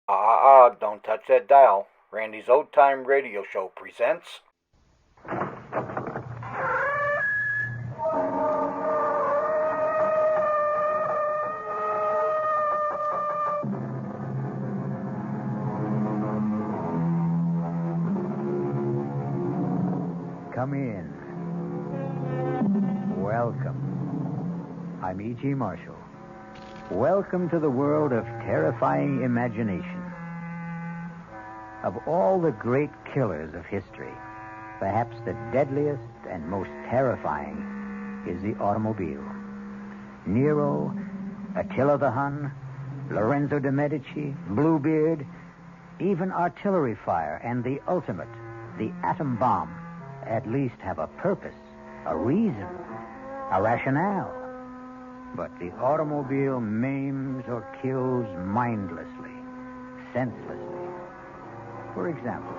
Don't touch that dial. Randy's Old Time Radio Show presents... Come in. Welcome. I'm E.G. Marshall. Welcome to the world of terrifying imagination. Of all the great killers of history, perhaps the deadliest and most terrifying is the automobile. Nero, Attila the Hun, Lorenzo de Medici, Bluebeard, even artillery fire and the ultimate, the atom bomb, at least have a purpose, a reason, a rationale. But the automobile maims or kills mindlessly, senselessly. For example,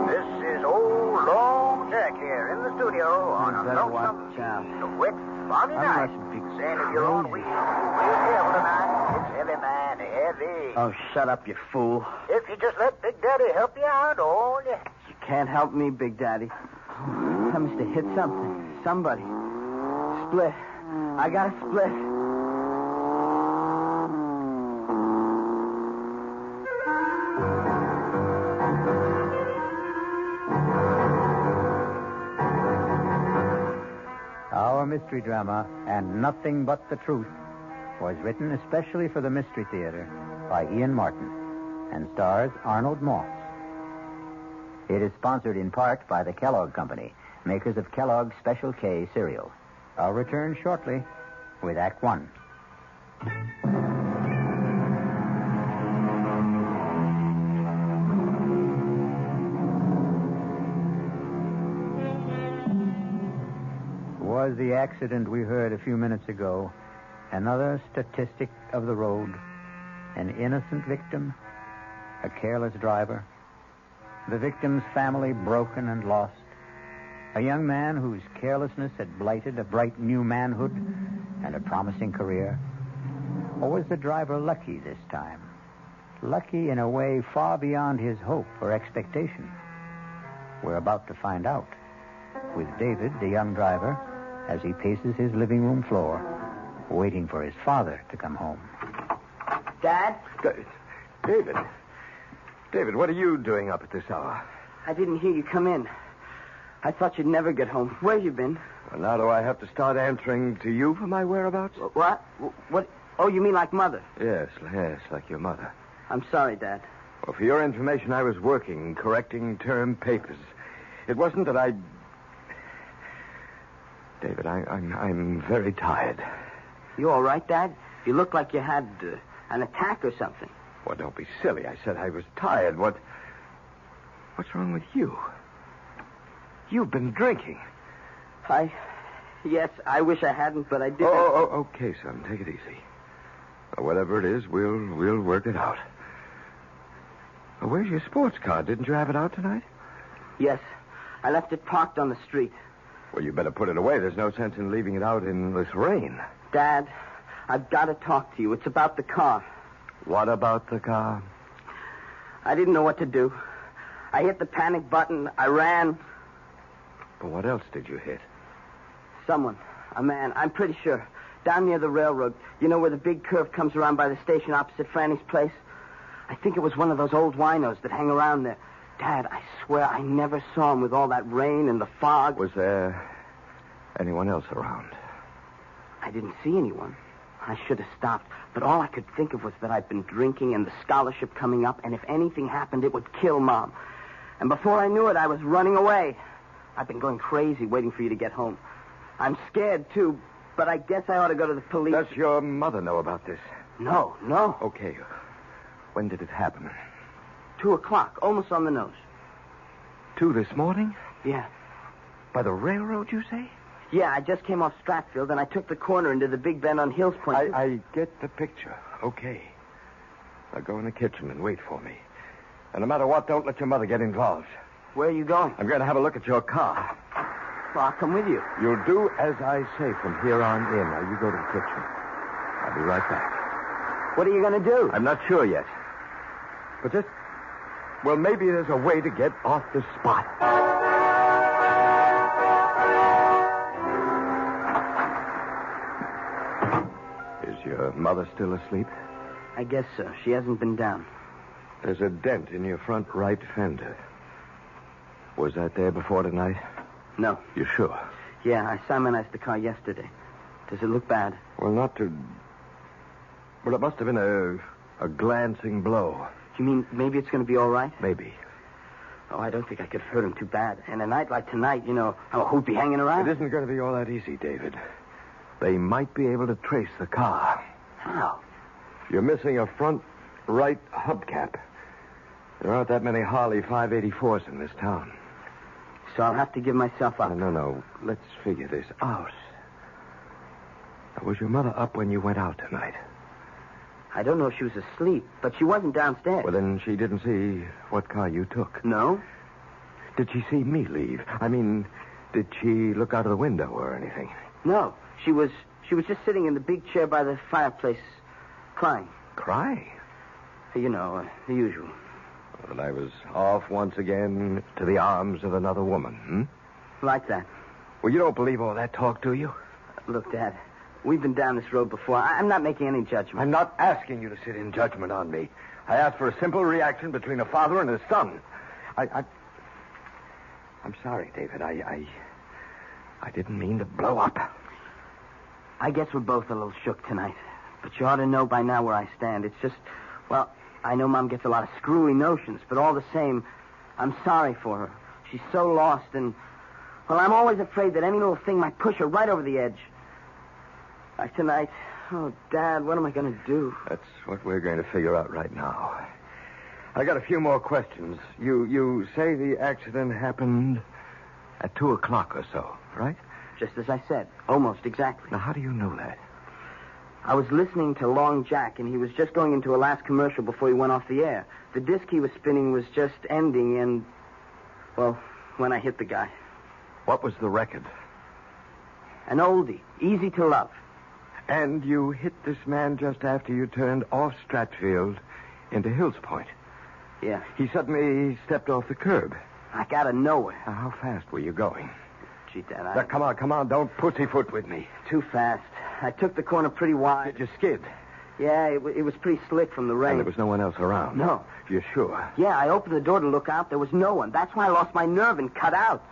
this is old Long Jack here in the studio on a lonesome, wet, foggy night. Saying if you're on wheel, real careful tonight. It's heavy, man, heavy. Oh, shut up, you fool. If you just let Big Daddy help you out, all you... You can't help me, Big Daddy. I must have hit something. Somebody. Split. I got a split. our mystery drama, And Nothing But the Truth, was written especially for the Mystery Theater by Ian Martin and stars Arnold Moss. It is sponsored in part by the Kellogg Company, makers of Kellogg's Special K cereal. I'll return shortly with Act One. Was the accident we heard a few minutes ago another statistic of the road? An innocent victim? A careless driver? The victim's family broken and lost? A young man whose carelessness had blighted a bright new manhood and a promising career? Or was the driver lucky this time? Lucky in a way far beyond his hope or expectation? We're about to find out with David, the young driver, as he paces his living room floor, waiting for his father to come home. Dad? David. David, what are you doing up at this hour? I didn't hear you come in. I thought you'd never get home. Where you been? Well, now do I have to start answering to you for my whereabouts? What? What? Oh, you mean like Mother? Yes, like your mother. I'm sorry, Dad. Well, for your information, I was working, correcting term papers. It wasn't that I... David, I'm very tired. You all right, Dad? You look like you had an attack or something. Well, don't be silly. I said I was tired. What's wrong with you? You've been drinking. Yes, I wish I hadn't, but I did. Oh, okay, son. Take it easy. Well, whatever it is, we'll work it out. Well, where's your sports car? Didn't you have it out tonight? Yes. I left it parked on the street. Well, you better put it away. There's no sense in leaving it out in this rain. Dad, I've got to talk to you. It's about the car. What about the car? I didn't know what to do. I hit the panic button. I ran. But what else did you hit? Someone. A man. I'm pretty sure. Down near the railroad. You know where the big curve comes around by the station opposite Franny's place? I think it was one of those old winos that hang around there. Dad, I swear I never saw him with all that rain and the fog. Was there anyone else around? I didn't see anyone. I should have stopped. But all I could think of was that I'd been drinking and the scholarship coming up, and if anything happened, it would kill Mom. And before I knew it, I was running away. I've been going crazy waiting for you to get home. I'm scared, too, but I guess I ought to go to the police. Does your mother know about this? No. Okay. When did it happen? 2:00, almost on the nose. 2 this morning? Yeah. By the railroad, you say? Yeah, I just came off Stratfield, and I took the corner into the big bend on Hills Point. I get the picture. Okay. Now go in the kitchen and wait for me. And no matter what, don't let your mother get involved. Where are you going? I'm going to have a look at your car. Well, I'll come with you. You'll do as I say from here on in. Now, you go to the kitchen. I'll be right back. What are you going to do? I'm not sure yet. But just... Well, maybe there's a way to get off the spot. Is your mother still asleep? I guess so. She hasn't been down. There's a dent in your front right fender. Was that there before tonight? No. You sure? Yeah, I Simonized the car yesterday. Does it look bad? Well, not to... Well, it must have been a glancing blow. You mean maybe it's going to be all right? Maybe. Oh, I don't think I could hurt him too bad. And a night like tonight, who'd be hanging around? It isn't going to be all that easy, David. They might be able to trace the car. How? You're missing a front right hubcap. There aren't that many Harley 584s in this town. So I'll have to give myself up. No. Let's figure this out. Now, was your mother up when you went out tonight? I don't know if she was asleep, but she wasn't downstairs. Well, then she didn't see what car you took. No? Did she see me leave? I mean, did she look out of the window or anything? No. She was just sitting in the big chair by the fireplace, crying. Crying? The usual. Well, then I was off once again to the arms of another woman, Like that. Well, you don't believe all that talk, do you? Look, Dad, we've been down this road before. I'm not making any judgment. I'm not asking you to sit in judgment on me. I asked for a simple reaction between a father and his son. I'm sorry, David. I didn't mean to blow up. I guess we're both a little shook tonight. But you ought to know by now where I stand. It's just, well, I know Mom gets a lot of screwy notions, but all the same, I'm sorry for her. She's so lost, and, well, I'm always afraid that any little thing might push her right over the edge. Like tonight. Oh, Dad, what am I going to do? That's what we're going to figure out right now. I got a few more questions. You say the accident happened at 2 o'clock or so, right? Just as I said. Almost exactly. Now, how do you know that? I was listening to Long Jack, and he was just going into a last commercial before he went off the air. The disc he was spinning was just ending, and, well, when I hit the guy. What was the record? An oldie. Easy to love. And you hit this man just after you turned off Stratfield into Hills Point. Yeah. He suddenly stepped off the curb. Like out of nowhere. Now, how fast were you going? Gee, Dad, Now, come on. Don't pussyfoot with me. Too fast. I took the corner pretty wide. Did you skid? Yeah, it was pretty slick from the rain. And there was no one else around? No. You're sure? Yeah, I opened the door to look out. There was no one. That's why I lost my nerve and cut out.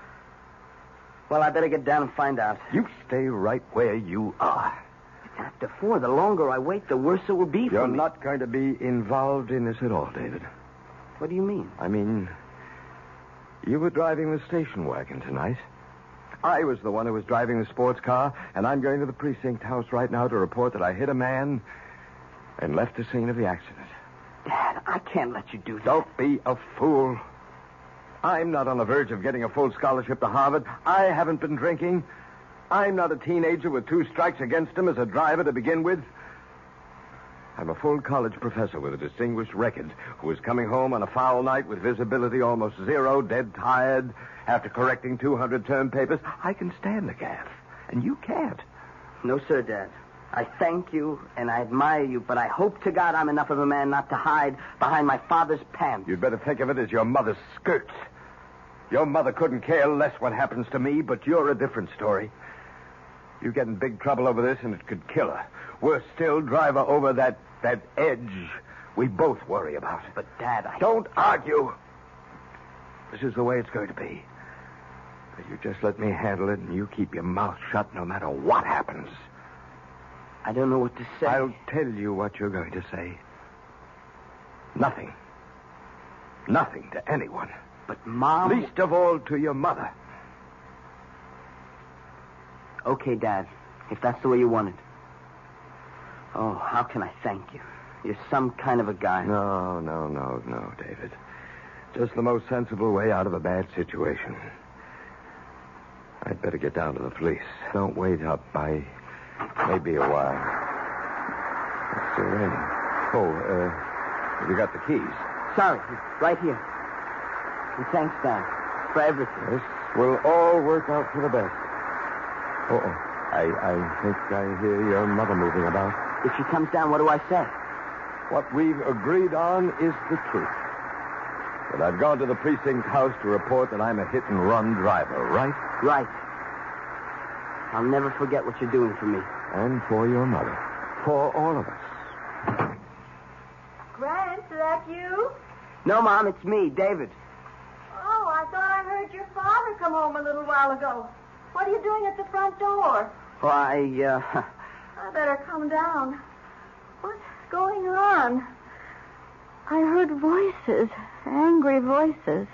Well, I better get down and find out. You stay right where you are. It's after 4. The longer I wait, the worse it will be for me. You're not going to be involved in this at all, David. What do you mean? I mean, you were driving the station wagon tonight. I was the one who was driving the sports car, and I'm going to the precinct house right now to report that I hit a man and left the scene of the accident. Dad, I can't let you do that. Don't be a fool. I'm not on the verge of getting a full scholarship to Harvard. I haven't been drinking. I'm not a teenager with 2 strikes against him as a driver to begin with. I'm a full college professor with a distinguished record who is coming home on a foul night with visibility almost zero, dead tired, after correcting 200 term papers. I can stand the gaff, and you can't. No, sir, Dad. I thank you, and I admire you, but I hope to God I'm enough of a man not to hide behind my father's pants. You'd better think of it as your mother's skirts. Your mother couldn't care less what happens to me, but you're a different story. You get in big trouble over this, and it could kill her. Worse still, drive her over that edge we both worry about. But, Dad, Don't argue. This is the way it's going to be. You just let me handle it, and you keep your mouth shut no matter what happens. I don't know what to say. I'll tell you what you're going to say. Nothing. Nothing to anyone. But, Mom... Least of all to your mother. Okay, Dad, if that's the way you want it. Oh, how can I thank you? You're some kind of a guy. No, David. Just the most sensible way out of a bad situation. I'd better get down to the police. Don't wait up. I may be a while. It's still raining. Oh, you got the keys? Sorry, right here. And thanks, Dad, for everything. Yes, will all work out for the best. Uh-oh. I think I hear your mother moving about. If she comes down, what do I say? What we've agreed on is the truth. That I've gone to the precinct house to report that I'm a hit-and-run driver, right? Right. I'll never forget what you're doing for me. And for your mother. For all of us. Grant, is that you? No, Mom, it's me, David. Oh, I thought I heard your father come home a little while ago. What are you doing at the front door? Well, I better come down. What's going on? I heard voices, angry voices.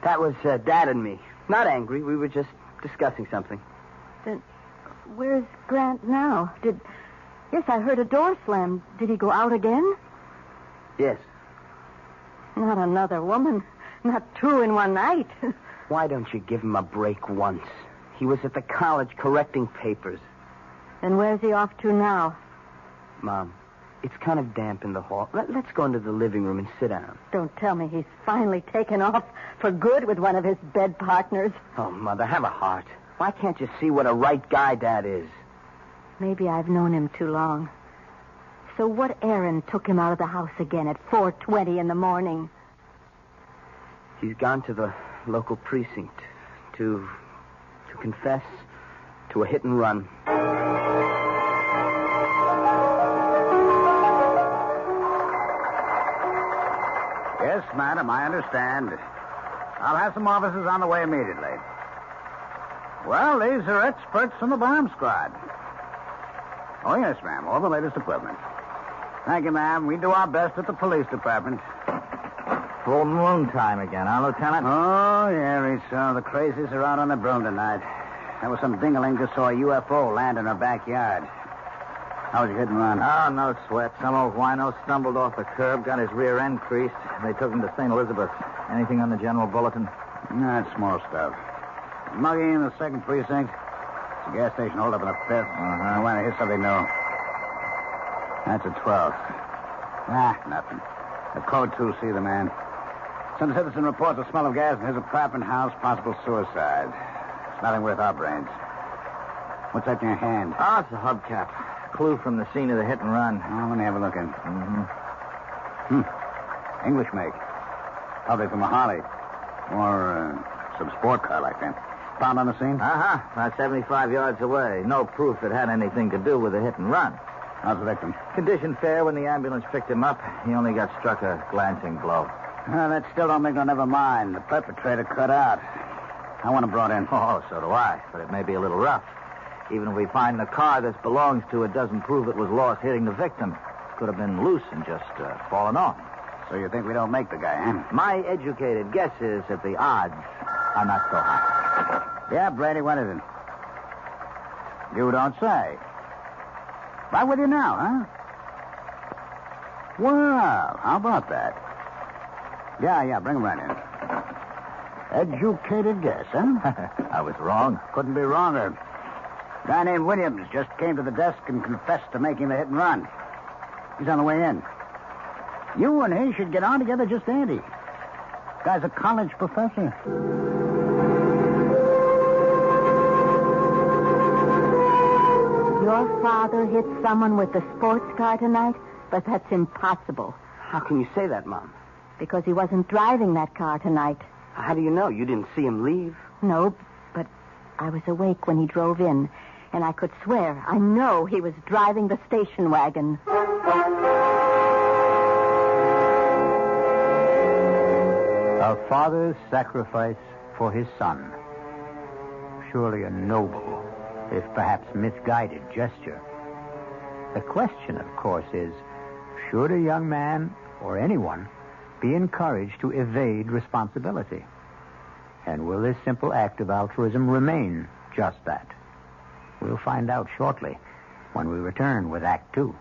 That was Dad and me. Not angry. We were just discussing something. Then where's Grant now? Yes, I heard a door slam. Did he go out again? Yes. Not another woman. Not two in one night. Why don't you give him a break once? He was at the college correcting papers. Then where's he off to now? Mom, it's kind of damp in the hall. Let's go into the living room and sit down. Don't tell me he's finally taken off for good with one of his bed partners. Oh, Mother, have a heart. Why can't you see what a right guy Dad is? Maybe I've known him too long. So what errand took him out of the house again at 4:20 in the morning? He's gone to the local precinct to confess to a hit and run. Yes, madam, I understand. I'll have some officers on the way immediately. Well, these are experts from the bomb squad. Oh, yes, ma'am. All the latest equipment. Thank you, ma'am. We do our best at the police department. Full moon time again, huh, Lieutenant? Oh, yeah, Ritz. The crazies are out on the broom tonight. There was some dingaling just saw a UFO land in her backyard. How was your hit and run? Oh, no sweat. Some old wino stumbled off the curb, got his rear end creased. They took him to St. Elizabeth. Anything on the general bulletin? No, it's small stuff. Mugging in the 2nd precinct. It's a gas station hold up in the 5th. I want to hit something new. That's a 12th. Nothing. A code 2, see the man. Some citizen reports a smell of gas in his apartment house, possible suicide. It's nothing worth our brains. What's that in your hand? Oh, it's a hubcap. Clue from the scene of the hit and run. Oh, let me have a look in. English make. Probably from a Harley. Or some sport car like that. Found on the scene? About 75 yards away. No proof it had anything to do with the hit and run. How's the victim? Condition fair. When the ambulance picked him up, he only got struck a glancing blow. That still don't make no never mind. The perpetrator cut out. I want him brought in. Oh, so do I. But it may be a little rough. Even if we find the car this belongs to, it doesn't prove it was lost hitting the victim. Could have been loose and just fallen off. So you think we don't make the guy, huh? My educated guess is that the odds are not so high. Yeah, Brady, what is it? You don't say. Right with you now, huh? Well, how about that? Yeah, bring him right in. Educated guess, huh? I was wrong. Couldn't be wronger. A guy named Williams just came to the desk and confessed to making the hit and run. He's on the way in. You and he should get on together just handy. Guy's a college professor. Your father hit someone with the sports car tonight? But that's impossible. How can you say that, Mom? Because he wasn't driving that car tonight. How do you know? You didn't see him leave. No, but I was awake when he drove in, and I could swear I know he was driving the station wagon. A father's sacrifice for his son. Surely a noble, if perhaps misguided gesture. The question, of course, is, should a young man, or anyone, be encouraged to evade responsibility? And will this simple act of altruism remain just that? We'll find out shortly when we return with Act 2.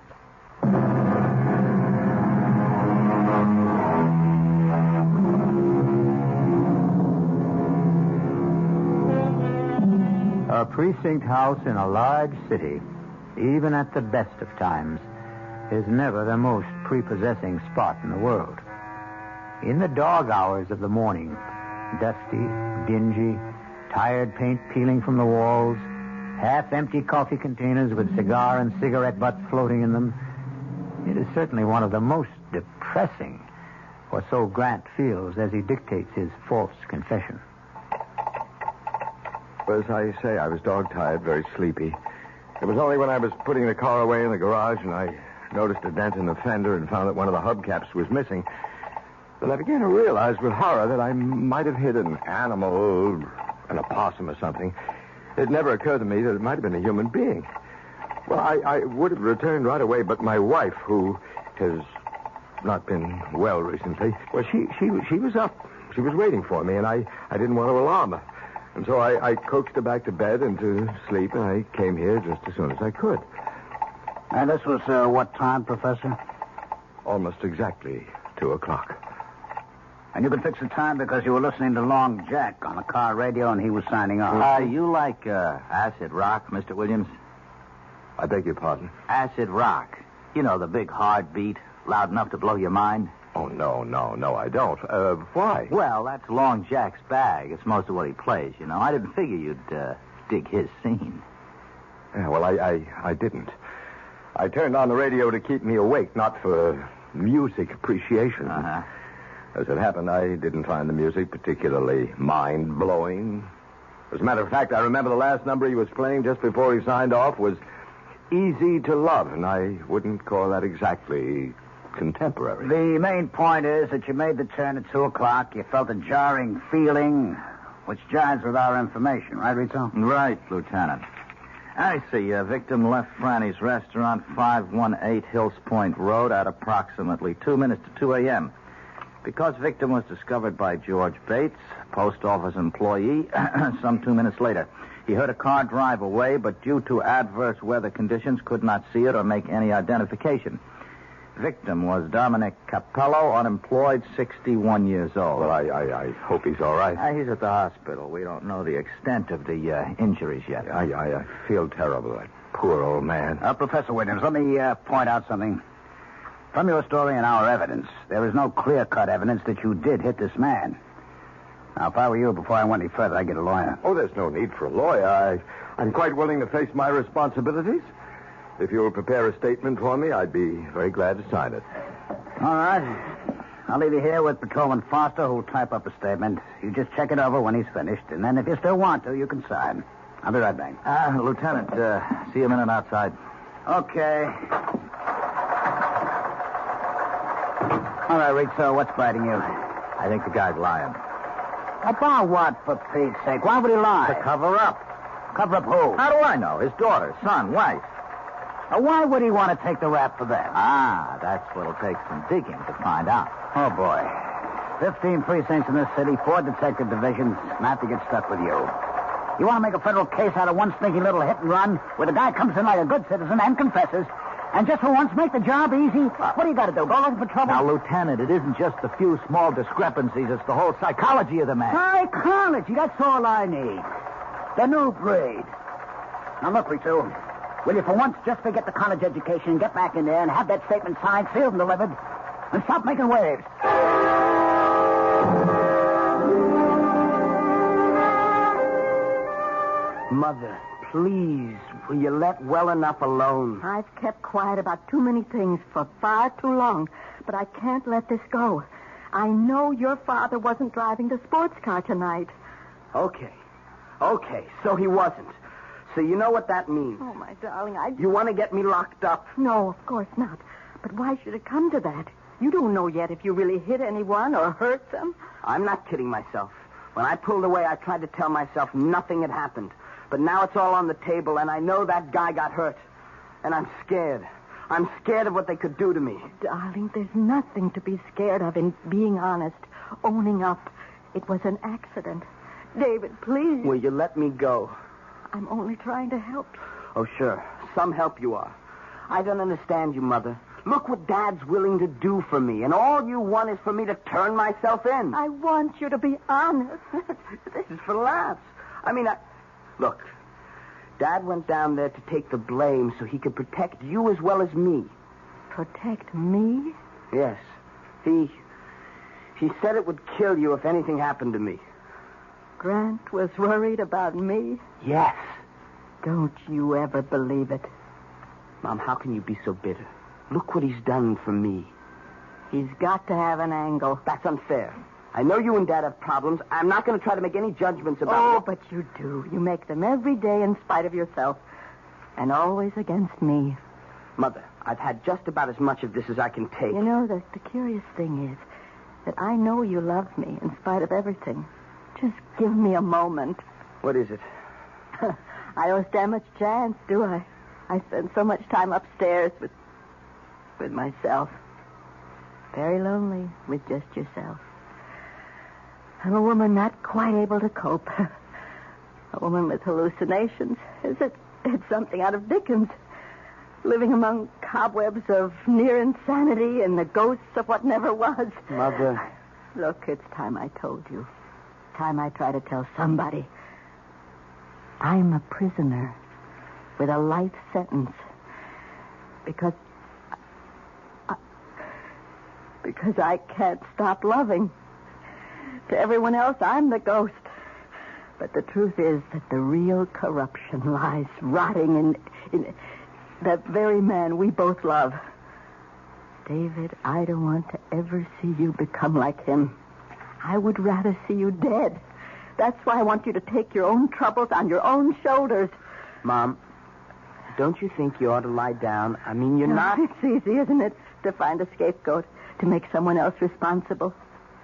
A precinct house in a large city, even at the best of times, is never the most prepossessing spot in the world. In the dog hours of the morning, Dusty, dingy, tired paint peeling from the walls, half-empty coffee containers with cigar and cigarette butts floating in them. It is certainly one of the most depressing, or so Grant feels as he dictates his false confession. Well, as I say, I was dog-tired, very sleepy. It was only when I was putting the car away in the garage and I noticed a dent in the fender and found that one of the hubcaps was missing that I began to realize with horror that I might have hit an animal, an opossum or something. It never occurred to me that it might have been a human being. Well, I would have returned right away, but my wife, who has not been well recently, well, she was up. She was waiting for me, and I didn't want to alarm her. And so I coaxed her back to bed and to sleep, and I came here just as soon as I could. And this was what time, Professor? Almost exactly 2:00. And you could fix the time because you were listening to Long Jack on the car radio and he was signing off. You like acid rock, Mr. Williams? I beg your pardon? Acid rock. You know, the big hard beat, loud enough to blow your mind. Oh, no, I don't. Why? Well, that's Long Jack's bag. It's most of what he plays, you know. I didn't figure you'd dig his scene. Yeah, well, I didn't. I turned on the radio to keep me awake, not for music appreciation. Uh-huh. As it happened, I didn't find the music particularly mind-blowing. As a matter of fact, I remember the last number he was playing just before he signed off was Easy to Love, and I wouldn't call that exactly contemporary. The main point is that you made the turn at 2:00. You felt a jarring feeling, which jives with our information, right, Rizzo? Right, Lieutenant. I see. A victim left Franny's restaurant, 518 Hills Point Road, at approximately 2 minutes to 2 a.m. Because victim was discovered by George Bates, post office employee, some 2 minutes later. He heard a car drive away, but due to adverse weather conditions, could not see it or make any identification. Victim was Dominic Capello, unemployed, 61 years old. Well, I hope he's all right. He's at the hospital. We don't know the extent of the injuries yet. I feel terrible. That poor old man. Professor Williams, let me point out something. From your story and our evidence, there is no clear-cut evidence that you did hit this man. Now, if I were you, before I went any further, I'd get a lawyer. Oh, there's no need for a lawyer. I'm quite willing to face my responsibilities. If you will prepare a statement for me, I'd be very glad to sign it. All right. I'll leave you here with Patrolman Foster, who'll type up a statement. You just check it over when he's finished, and then if you still want to, you can sign. I'll be right back. Lieutenant, see you a minute outside. Okay. All right, Rizzo, what's biting you? I think the guy's lying. About what, for Pete's sake? Why would he lie? To cover up. Cover up who? How do I know? His daughter, son, wife. Why would he want to take the rap for that? That's what'll take some digging to find out. Oh, boy. 15 precincts in this city, 4 detective divisions, not to get stuck with you. You want to make a federal case out of one sneaky little hit and run where the guy comes in like a good citizen and confesses, and just for once make the job easy? What do you got to do, go looking for trouble? Now, Lieutenant, it isn't just a few small discrepancies. It's the whole psychology of the man. Psychology, that's all I need. The new breed. Now, look, Rizzo. Will you for once just forget the college education and get back in there and have that statement signed, sealed, and delivered, and stop making waves? Mother, please, will you let well enough alone? I've kept quiet about too many things for far too long, but I can't let this go. I know your father wasn't driving the sports car tonight. Okay, so he wasn't. So you know what that means. Oh, my darling, You want to get me locked up? No, of course not. But why should it come to that? You don't know yet if you really hit anyone or hurt them. I'm not kidding myself. When I pulled away, I tried to tell myself nothing had happened. But now it's all on the table, and I know that guy got hurt. And I'm scared. I'm scared of what they could do to me. Darling, there's nothing to be scared of in being honest, owning up. It was an accident. David, please. Will you let me go? I'm only trying to help you. Oh, sure. Some help you are. I don't understand you, Mother. Look what Dad's willing to do for me, and all you want is for me to turn myself in. I want you to be honest. This is for laughs. Look, Dad went down there to take the blame so he could protect you as well as me. Protect me? Yes. He said it would kill you if anything happened to me. Grant was worried about me? Yes. Don't you ever believe it. Mom, how can you be so bitter? Look what he's done for me. He's got to have an angle. That's unfair. I know you and Dad have problems. I'm not going to try to make any judgments about it. Oh, but you do. You make them every day in spite of yourself. And always against me. Mother, I've had just about as much of this as I can take. You know, the curious thing is that I know you love me in spite of everything. Just give me a moment. What is it? I don't stand much chance, do I? I spend so much time upstairs with myself. Very lonely with just yourself. I'm a woman not quite able to cope. A woman with hallucinations. It's something out of Dickens. Living among cobwebs of near insanity and the ghosts of what never was. Mother. Look, it's time I told you. Time I try to tell somebody. I'm a prisoner with a life sentence. Because I can't stop loving. To everyone else, I'm the ghost. But the truth is that the real corruption lies rotting in that very man we both love. David, I don't want to ever see you become like him. I would rather see you dead. That's why I want you to take your own troubles on your own shoulders. Mom, don't you think you ought to lie down? I mean, you're not... It's easy, isn't it, to find a scapegoat, to make someone else responsible.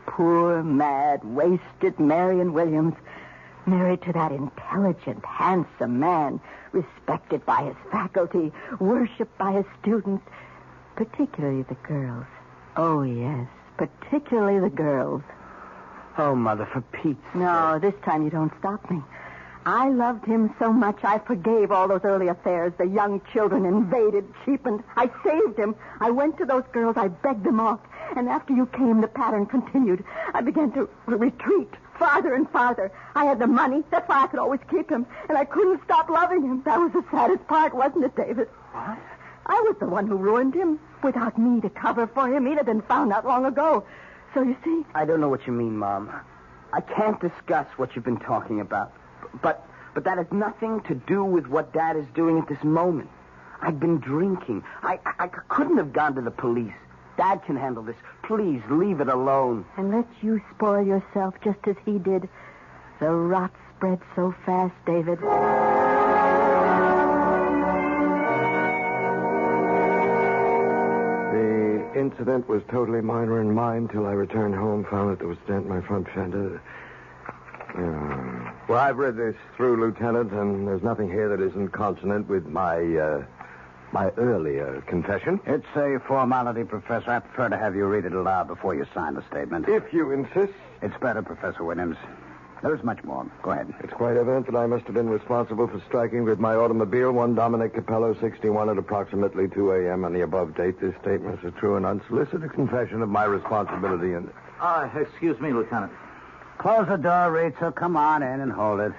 Poor, mad, wasted Marion Williams, married to that intelligent, handsome man, respected by his faculty, worshipped by his students, particularly the girls. Oh, yes, particularly the girls. Oh, Mother, for Pete's sake. No, this time you don't stop me. I loved him so much I forgave all those early affairs. The young children invaded, cheapened. I saved him. I went to those girls. I begged them off. And after you came, the pattern continued. I began to retreat farther and farther. I had the money. That's why I could always keep him. And I couldn't stop loving him. That was the saddest part, wasn't it, David? What? I was the one who ruined him. Without me to cover for him, he'd have been found out long ago. So you see... I don't know what you mean, Mom. I can't discuss what you've been talking about. But that has nothing to do with what Dad is doing at this moment. I've been drinking. I couldn't have gone to the police. Dad can handle this. Please, leave it alone. And let you spoil yourself just as he did. The rot spreads so fast, David. The incident was totally minor in mine till I returned home, found that there was a dent in my front fender. Well, I've read this through, Lieutenant, and there's nothing here that isn't consonant with my earlier confession. It's a formality, Professor. I prefer to have you read it aloud before you sign the statement. If you insist. It's better, Professor Williams. There's much more. Go ahead. It's quite evident that I must have been responsible for striking with my automobile one Dominic Capello, 61, at approximately 2 a.m. on the above date. This statement is a true and unsolicited confession of my responsibility in... Excuse me, Lieutenant. Close the door, Rachel. Come on in and hold it.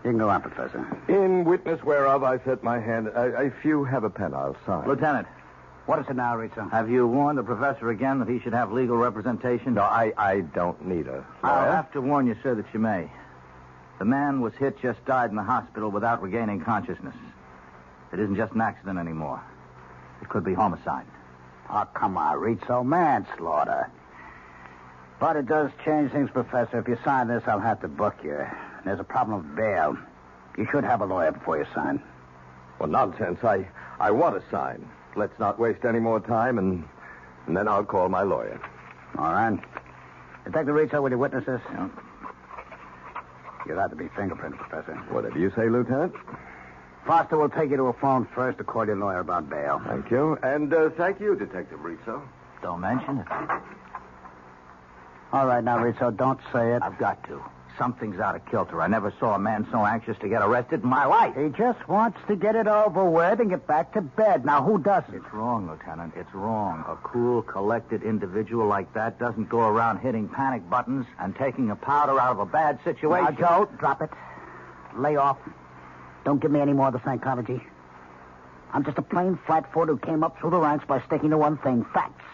You can go on, Professor. In witness whereof I set my hand... if you have a pen, I'll sign. Lieutenant, What is it now, Rachel? have you warned the professor again that he should have legal representation? No, I don't need a... I'll have to warn you, sir, that you may. The man was hit, just died in the hospital without regaining consciousness. It isn't just an accident anymore. It could be homicide. Oh, come on, Rachel. Manslaughter. But it does change things, Professor. If you sign this, I'll have to book you. There's a problem with bail. You should have a lawyer before you sign. Well, nonsense. I want to sign. Let's not waste any more time, and then I'll call my lawyer. All right. Detective Rachel, will you witness this? Yeah. You'll have to be fingerprinted, Professor. Whatever you say, Lieutenant. Foster will take you to a phone first to call your lawyer about bail. Thank you. And thank you, Detective Rizzo. Don't mention it. All right, now, Rizzo, don't say it. I've got to. Something's out of kilter. I never saw a man so anxious to get arrested in my life. He just wants to get it over with and get back to bed. Now, who doesn't? It's wrong, Lieutenant. It's wrong. A cool, collected individual like that doesn't go around hitting panic buttons and taking a powder out of a bad situation. Now, Joe, drop it. Lay off. Don't give me any more of the psychology. I'm just a plain flatfoot who came up through the ranks by sticking to one thing, facts.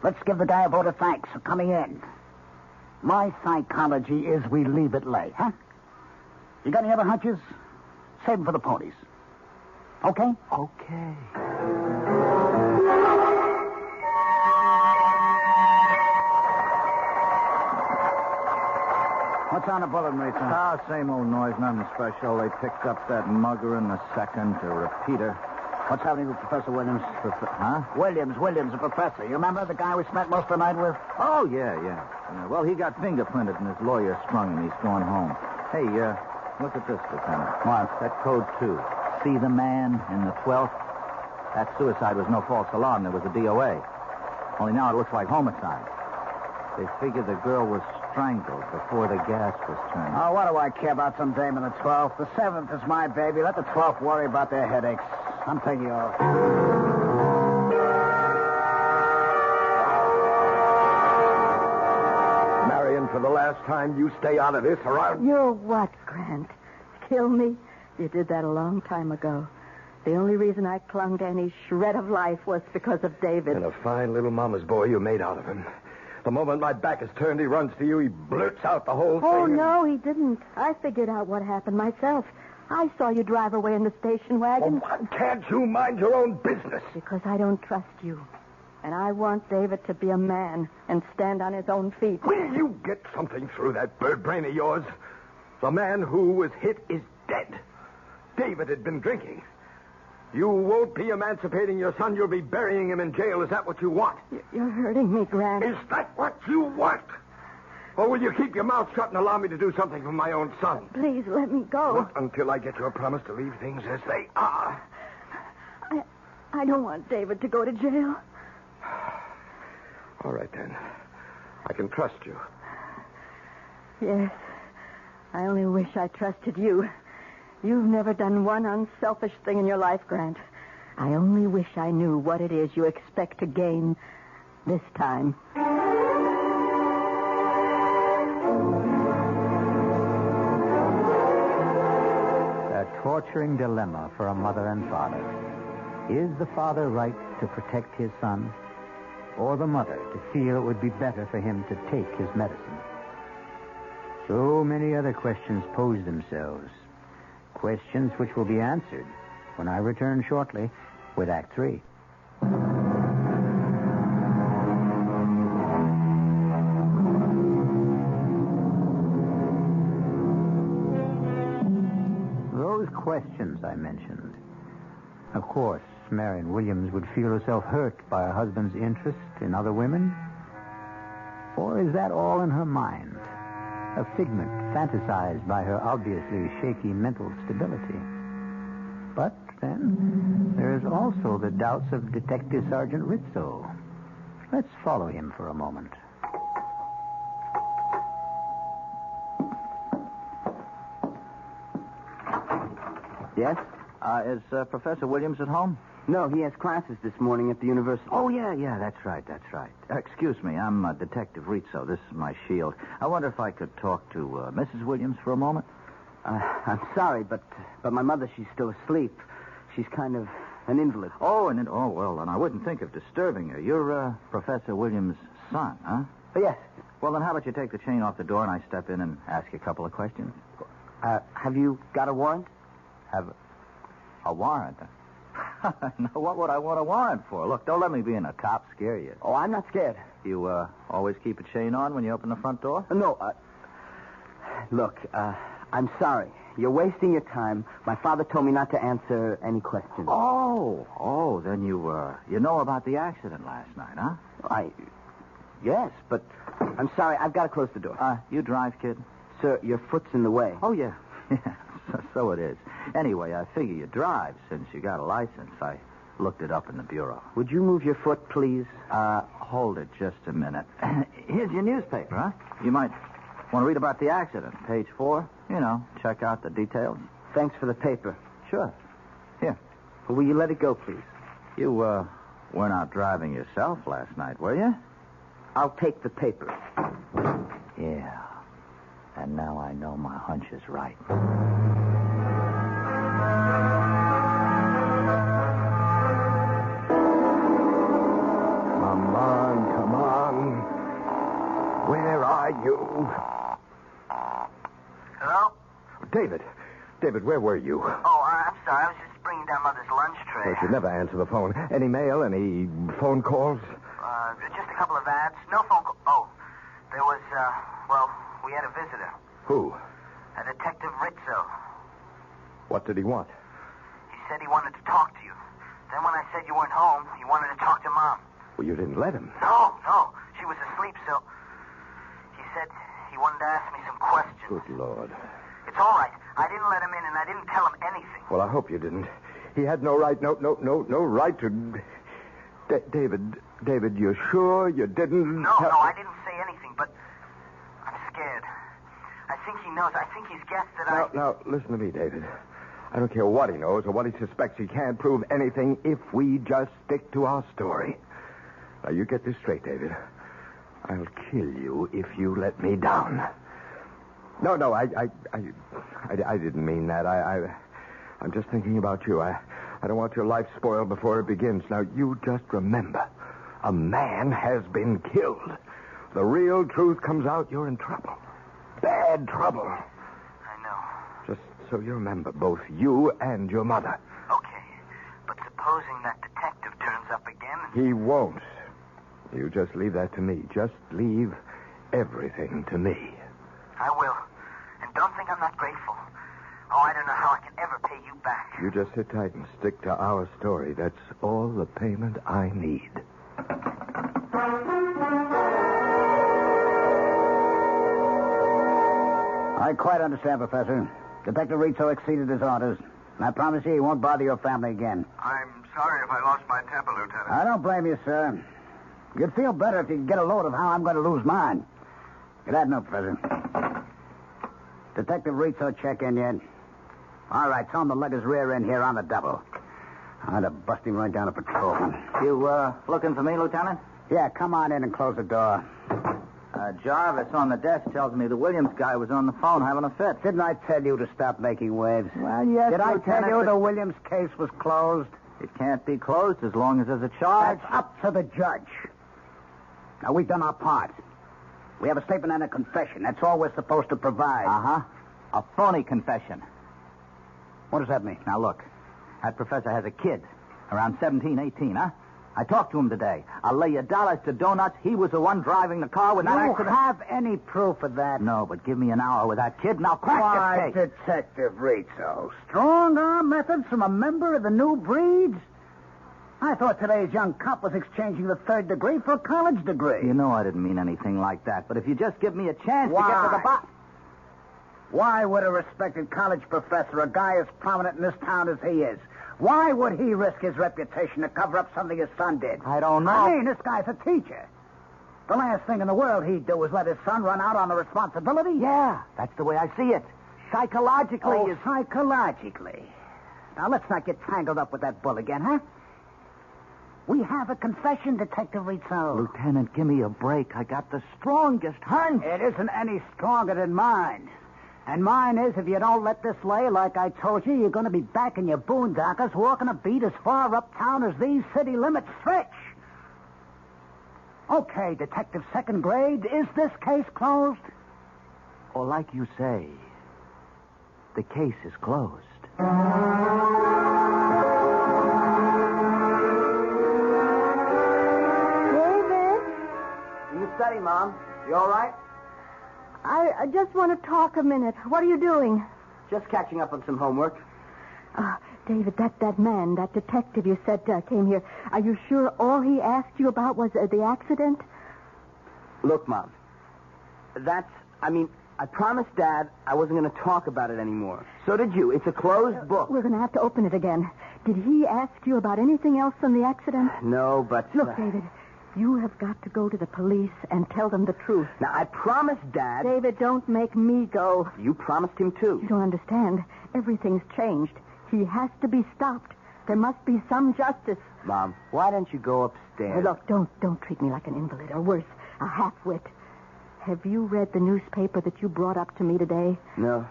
Let's give the guy a vote of thanks for coming in. My psychology is we leave it lay, huh? You got any other hunches? Save them for the ponies. Okay? Okay. What's on the bulletin, Ritz? Same old noise, nothing special. They picked up that mugger in the second, a repeater. What's happening with Professor Williams? Huh? Williams, the professor. You remember the guy we spent most of the night with? Oh, yeah. Well, he got fingerprinted and his lawyer sprung him. He's going home. Hey, look at this, Lieutenant. What? That code 2. See the man in the 12th? That suicide was no false alarm. There was a DOA. Only now it looks like homicide. They figured the girl was strangled before the gas was turned. Oh, what do I care about some dame in the 12th? The 7th is my baby. Let the 12th worry about their headaches. I'm taking you off. Marion, for the last time, you stay out of this or I'll... You're what, Grant? Kill me? You did that a long time ago. The only reason I clung to any shred of life was because of David. And a fine little mama's boy you made out of him. The moment my back is turned, he runs to you. He blurts out the whole thing. Oh, no, he didn't. I figured out what happened myself. I saw you drive away in the station wagon. Oh, why can't you mind your own business? Because I don't trust you. And I want David to be a man and stand on his own feet. Will you get something through that bird brain of yours? The man who was hit is dead. David had been drinking. You won't be emancipating your son. You'll be burying him in jail. Is that what you want? You're hurting me, Grant. Is that what you want? Or will you keep your mouth shut and allow me to do something for my own son? Please let me go. Not until I get your promise to leave things as they are. I don't want David to go to jail. All right, then. I can trust you. Yes. I only wish I trusted you. You've never done one unselfish thing in your life, Grant. I only wish I knew what it is you expect to gain this time. A torturing dilemma for a mother and father. Is the father right to protect his son, or the mother to feel it would be better for him to take his medicine? So many other questions pose themselves. Questions which will be answered when I return shortly with Act 3. Those questions I mentioned. Of course, Marion Williams would feel herself hurt by her husband's interest in other women. Or is that all in her mind? A figment fantasized by her obviously shaky mental stability. But then there's also the doubts of Detective Sergeant Rizzo. Let's follow him for a moment. Yes? Is Professor Williams at home? No, he has classes this morning at the university. Oh, yeah, that's right. Excuse me, I'm Detective Rizzo. This is my shield. I wonder if I could talk to Mrs. Williams for a moment. I'm sorry, but my mother, she's still asleep. She's kind of an invalid. Oh, well, and I wouldn't think of disturbing her. You're Professor Williams' son, huh? Yes. Well, then how about you take the chain off the door and I step in and ask you a couple of questions? Have you got a warrant? Have a warrant? No, what would I want a warrant for? Look, don't let me be in a cop scare you. Oh, I'm not scared. You always keep a chain on when you open the front door? No, look, I'm sorry. You're wasting your time. My father told me not to answer any questions. Oh, then you know about the accident last night, huh? Yes, but I'm sorry. I've got to close the door. You drive, kid? Sir, your foot's in the way. Oh, yeah. So it is. Anyway, I figure you drive since you got a license. I looked it up in the bureau. Would you move your foot, please? Hold it just a minute. Here's your newspaper, huh? You might want to read about the accident. Page 4. Check out the details. Thanks for the paper. Sure. Here. Well, will you let it go, please? You, weren't out driving yourself last night, were you? I'll take the paper. Yeah. And now I know my hunch is right. Come on. Where are you? Hello? David, where were you? Oh, I'm sorry. I was just bringing down Mother's lunch tray. You should never answer the phone. Any mail? Any phone calls? Just a couple of ads. No phone call. Oh, there was, we had a visitor. Who? A Detective Ritzo. What did he want? He said he wanted to talk to you. Then when I said you weren't home, he wanted to talk to Mom. Well, you didn't let him. No. She was asleep, so... He said he wanted to ask me some questions. Good Lord. It's all right. I didn't let him in, and I didn't tell him anything. Well, I hope you didn't. He had no right, no right to... David, you're sure you didn't... No, I didn't say anything, but I'm scared. I think he knows. I think he's guessed that Now, listen to me, David. I don't care what he knows or what he suspects. He can't prove anything if we just stick to our story. Now, you get this straight, David. I'll kill you if you let me down. No, I didn't mean that. I'm just thinking about you. I don't want your life spoiled before it begins. Now, you just remember, a man has been killed. The real truth comes out, you're in trouble. Bad trouble. I know. Just so you remember, both you and your mother. Okay, but supposing that detective turns up again... He won't. You just leave that to me. Just leave everything to me. I will. And don't think I'm not grateful. Oh, I don't know how I can ever pay you back. You just sit tight and stick to our story. That's all the payment I need. I quite understand, Professor. Detective Rizzo exceeded his orders. And I promise you he won't bother your family again. I'm sorry if I lost my temper, Lieutenant. I don't blame you, sir. You'd feel better if you could get a load of how I'm going to lose mine. Get that note, Professor. Detective Rizzo check in yet? All right, tell him to lug his rear end here on the double. I'd have bust him right down a patrolman. You, looking for me, Lieutenant? Yeah, come on in and close the door. Jarvis on the desk tells me the Williams guy was on the phone having a fit. Didn't I tell you to stop making waves? Well, yes, Did I Lieutenant, tell you but the Williams case was closed? it can't be closed as long as there's a charge. That's up to the judge. Now, we've done our part. We have a statement and a confession. That's all we're supposed to provide. Uh-huh. A phony confession. What does that mean? Now, look. That professor has a kid. Around 17, 18, huh? I talked to him today. I'll lay you dollars to donuts. He was the one driving the car with that You accident. have any proof of that? No, but give me an hour with that kid and I'll crack Why, this case. Detective Rizzo, strong-arm methods from a member of the new breeds? I thought today's young cop was exchanging the third degree for a college degree. You know I didn't mean anything like that, but if you just give me a chance to get to the bottom... Why would a respected college professor, a guy as prominent in this town as he is, why would he risk his reputation to cover up something his son did? I don't know. I mean, this guy's a teacher. The last thing in the world he'd do is let his son run out on the responsibility. Yeah, that's the way I see it. Psychologically, Oh, psychologically. Now, let's not get tangled up with that bull again, huh? We have a confession, Detective Rizzo. Lieutenant, give me a break. I got the strongest hunch. It isn't any stronger than mine. And mine is, if you don't let this lay, like I told you, you're going to be back in your boondockers walking a beat as far uptown as these city limits stretch. Okay, Detective Second Grade, is this case closed? Or like you say, the case is closed. David, You study, Mom. You all right? I just want to talk a minute. What are you doing? Just catching up on some homework. David, that man, that detective you said came here, are you sure all he asked you about was the accident? Look, Mom. I promised Dad I wasn't going to talk about it anymore. So did you. It's a closed book. We're going to have to open it again. Did he ask you about anything else than the accident? No, but... Look, David, you have got to go to the police and tell them the truth. Now, I promised Dad... David, don't make me go. You promised him, too. You don't understand. Everything's changed. He has to be stopped. There must be some justice. Mom, why don't you go upstairs? Hey, look, don't treat me like an invalid, or worse, a half-wit. Have you read the newspaper that you brought up to me today? No.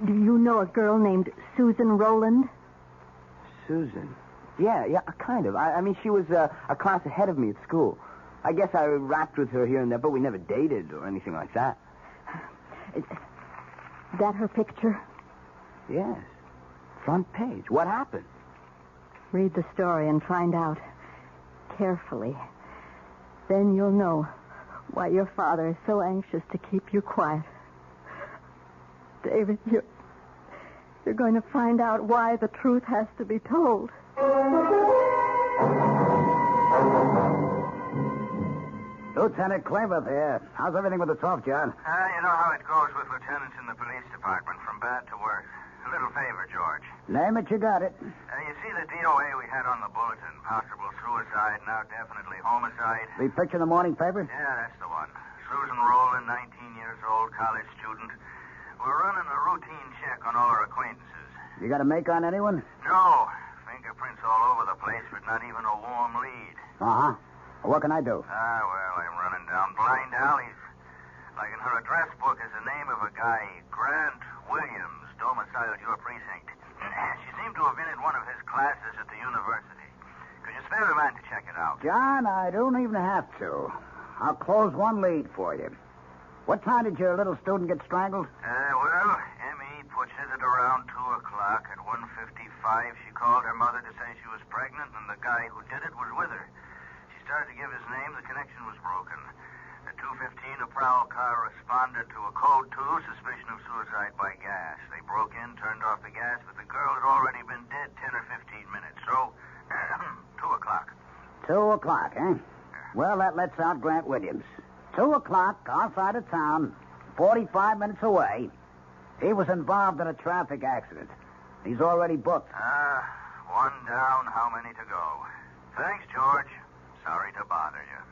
Do you know a girl named Susan Rowland? Susan? Yeah, kind of. I mean, she was a class ahead of me at school. I guess I rapped with her here and there, but we never dated or anything like that. Is that her picture? Yes. Front page. What happened? Read the story and find out. Carefully. Then you'll know why your father is so anxious to keep you quiet. David, you're going to find out why the truth has to be told. Lieutenant Claymouth here. How's everything with the talk, John? You know how it goes with lieutenants in the police department, from bad to worse. A little favor, George. Name it, you got it. You see the DOA we had on the bulletin? Possible suicide, now definitely homicide. The picture in the morning paper? Yeah, that's the one. Susan Rowland, 19 years old, college student. We're running a routine check on all our acquaintances. You got a make on anyone? No. Fingerprints all over the place, but not even a warm lead. Uh-huh. What can I do? Well, I'm running down blind alleys. Like in her address book is the name of a guy, Grant Williams, domiciled your precinct. She seemed to have been in one of his classes at the university. Could you spare a man to check it out? John, I don't even have to. I'll close one lead for you. What time did your little student get strangled? Well, M.E. puts it at around 2 o'clock. At 1:55, she called her mother to say she was pregnant, and the guy who did it was with her. She started to give his name. The connection was broken. At 2:15, a prowl car responded to a code 2, suspicion of suicide by gas. They broke in, turned off the gas, but the girl had already been dead 10 or 15 minutes. So, 2 o'clock. 2 o'clock, eh? Well, that lets out Grant Williams. 2 o'clock, outside of town, 45 minutes away. He was involved in a traffic accident. He's already booked. One down, how many to go? Thanks, George. Sorry to bother you.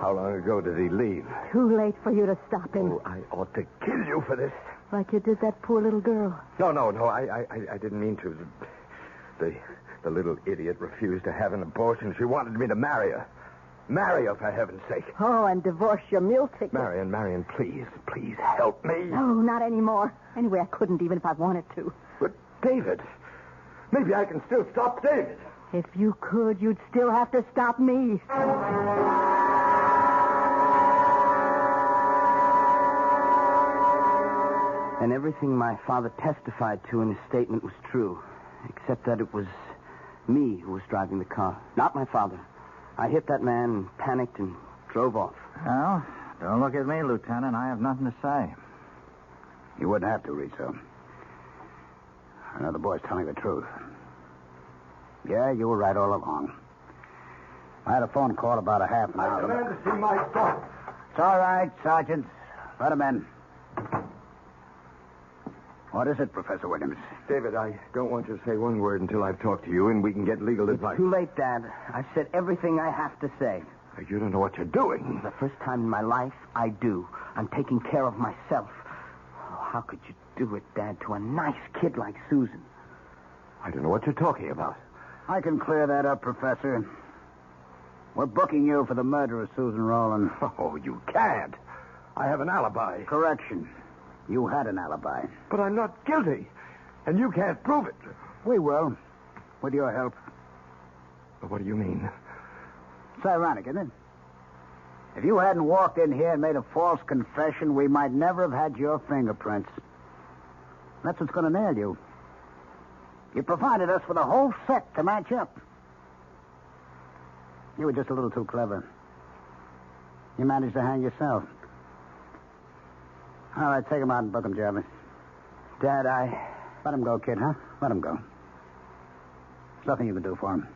How long ago did he leave? Too late for you to stop him. Oh, I ought to kill you for this. Like you did that poor little girl. No, I didn't mean to. The little idiot refused to have an abortion. She wanted me to marry her. Marry her, for heaven's sake. Oh, and divorce your meal ticket. Marion, please help me. No, not anymore. Anyway, I couldn't even if I wanted to. But David, maybe I can still stop David. If you could, you'd still have to stop me. And everything my father testified to in his statement was true, except that it was me who was driving the car, not my father. I hit that man and panicked and drove off. Well, don't look at me, Lieutenant. I have nothing to say. You wouldn't have to, Rizzo. I know the boy's telling the truth. Yeah, you were right all along. I had a phone call about a half an hour. I demand to see my son. It's all right, Sergeant. Let him in. What is it, Professor Williams? David, I don't want you to say one word until I've talked to you and we can get legal advice. Too late, Dad. I've said everything I have to say. You don't know what you're doing. The first time in my life, I do. I'm taking care of myself. Oh, how could you do it, Dad, to a nice kid like Susan? I don't know what you're talking about. I can clear that up, Professor. We're booking you for the murder of Susan Rowland. Oh, you can't. I have an alibi. Correction. You had an alibi. But I'm not guilty. And you can't prove it. We will. With your help. What do you mean? It's ironic, isn't it? If you hadn't walked in here and made a false confession, we might never have had your fingerprints. That's what's going to nail you. You provided us with a whole set to match up. You were just a little too clever. You managed to hang yourself. All right, take him out and book him, Jarvis. Dad, Let him go, kid, huh? Let him go. There's nothing you can do for him.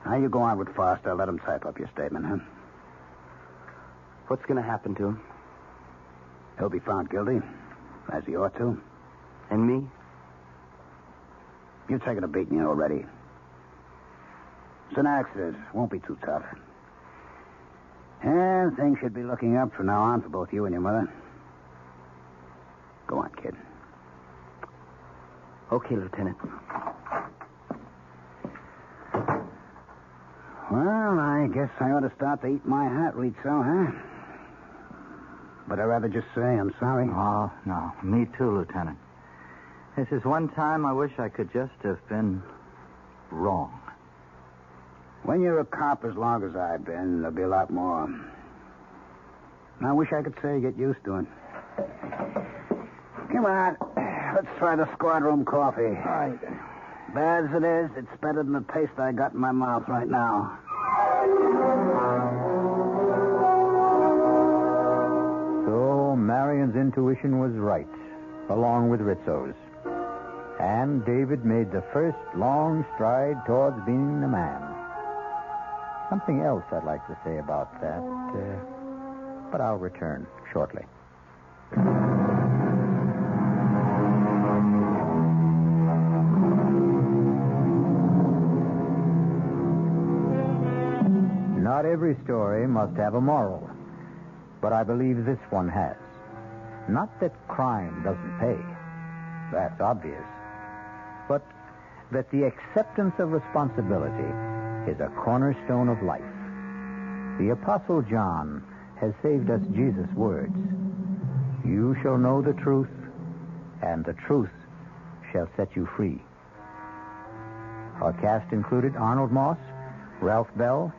Now, you go on with Foster. Let him type up your statement, huh? What's going to happen to him? He'll be found guilty, as he ought to. And me? You've taken a beating already. It's an accident. Won't be too tough. And things should be looking up from now on for both you and your mother. Go on, kid. Okay, Lieutenant. Well, I guess I ought to start to eat my hat, Rizzo, huh? But I'd rather just say I'm sorry. Oh, no. Me too, Lieutenant. This is one time I wish I could just have been wrong. When you're a cop as long as I've been, there'll be a lot more. I wish I could say get used to it. Come on. Let's try the squad room coffee. All right. Bad as it is, it's better than the taste I got in my mouth right now. So Marion's intuition was right, along with Rizzo's. And David made the first long stride towards being a man. Something else I'd like to say about that, but I'll return shortly. Not every story must have a moral, but I believe this one has. Not that crime doesn't pay. That's obvious. But that the acceptance of responsibility is a cornerstone of life. The Apostle John has saved us Jesus' words. You shall know the truth, and the truth shall set you free. Our cast included Arnold Moss, Ralph Bell,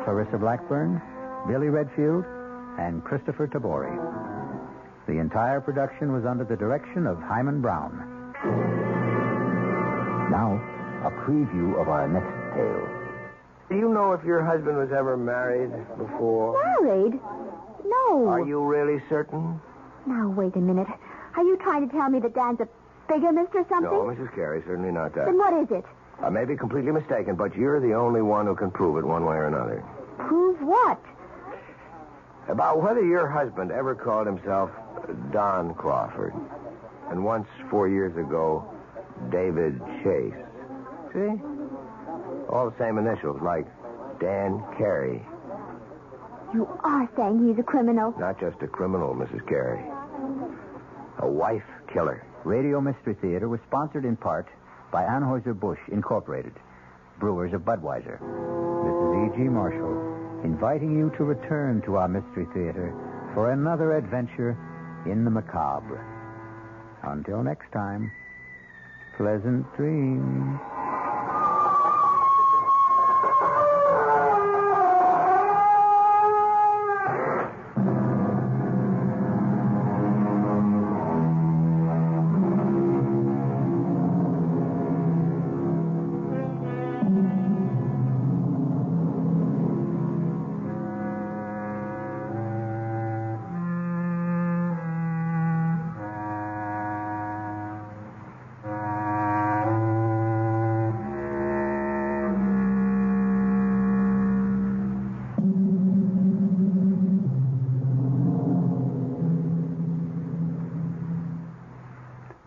Clarissa Blackburn, Billy Redfield, and Kristoffer Tabori. The entire production was under the direction of Hyman Brown. Now, a preview of our next tale. Do you know if your husband was ever married before? Married? No. Are you really certain? Now, wait a minute. Are you trying to tell me that Dan's a bigamist or something? No, Mrs. Carey, certainly not that. Then what is it? I may be completely mistaken, but you're the only one who can prove it one way or another. Prove what? About whether your husband ever called himself Don Crawford. And once, 4 years ago, David Chase. See? All the same initials, like Dan Carey. You are saying he's a criminal? Not just a criminal, Mrs. Carey. A wife killer. Radio Mystery Theater was sponsored in part by Anheuser-Busch Incorporated, brewers of Budweiser. This is E.G. Marshall, inviting you to return to our Mystery Theater for another adventure in the macabre. Until next time, pleasant dreams.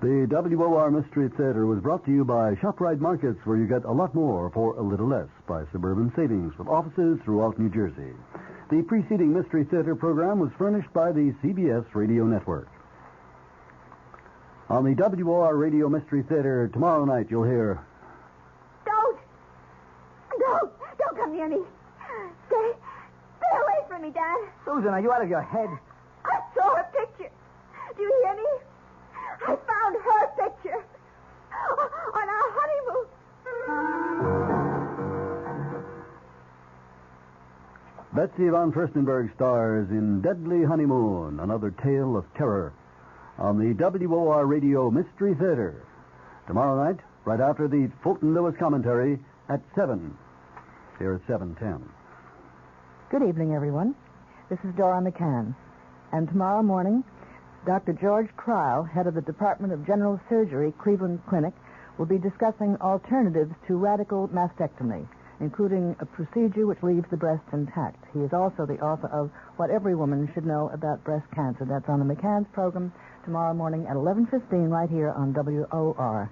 The WOR Mystery Theater was brought to you by ShopRite Markets, where you get a lot more for a little less, by Suburban Savings, with offices throughout New Jersey. The preceding Mystery Theater program was furnished by the CBS Radio Network. On the WOR Radio Mystery Theater tomorrow night, you'll hear... Don't come near me. Stay away from me, Dan. Susan, are you out of your head? I saw her picture. Do you hear me? I found her picture on our honeymoon. Betsy von Furstenberg stars in Deadly Honeymoon, another tale of terror, on the WOR Radio Mystery Theater. Tomorrow night, right after the Fulton Lewis commentary at 7, here at 7:10. Good evening, everyone. This is Dora McCann. And tomorrow morning, Dr. George Cryle, head of the Department of General Surgery, Cleveland Clinic, will be discussing alternatives to radical mastectomy, including a procedure which leaves the breast intact. He is also the author of What Every Woman Should Know About Breast Cancer. That's on the McCann's program tomorrow morning at 11:15 right here on WOR.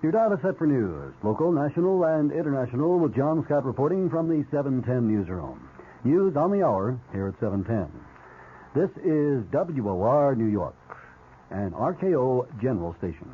Your dial is set for news, local, national, and international, with John Scott reporting from the 710 newsroom. News on the hour here at 710. This is WOR New York, an RKO General Station.